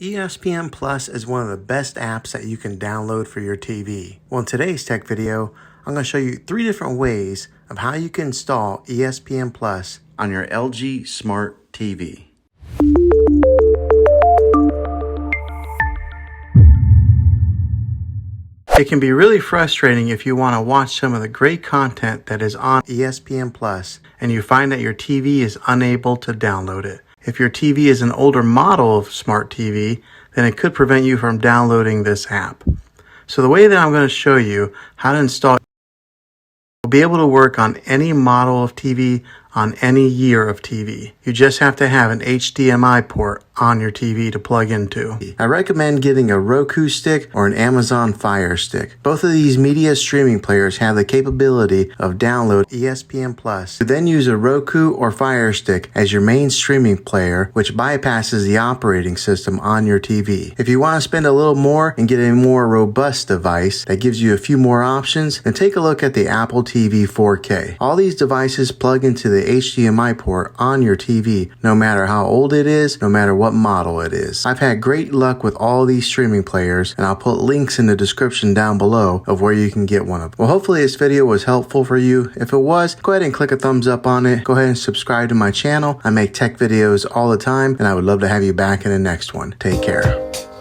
ESPN Plus is one of the best apps that you can download for your TV. Well, in today's tech video, I'm going to show you 3 different ways of how you can install ESPN Plus on your LG Smart TV. It can be really frustrating if you want to watch some of the great content that is on ESPN Plus and you find that your TV is unable to download it. If your TV is an older model of smart TV, then it could prevent you from downloading this app. So the way that I'm going to show you how to install it will be able to work on any model of TV on any year of TV. You just have to have an HDMI port on your TV to plug into. I recommend getting a Roku stick or an Amazon Fire Stick. Both of these media streaming players have the capability of download ESPN Plus. You then use a Roku or Fire Stick as your main streaming player, which bypasses the operating system on your TV. If you want to spend a little more and get a more robust device that gives you a few more options, then take a look at the Apple TV 4K. All these devices plug into the HDMI port on your TV, no matter how old it is, no matter what model it is. I've had great luck with all these streaming players, and I'll put links in the description down below of where you can get one of them. Well, hopefully this video was helpful for you. If it was, go ahead and click a thumbs up on it. Go ahead and subscribe to my channel. I make tech videos all the time, and I would love to have you back in the next one. Take care.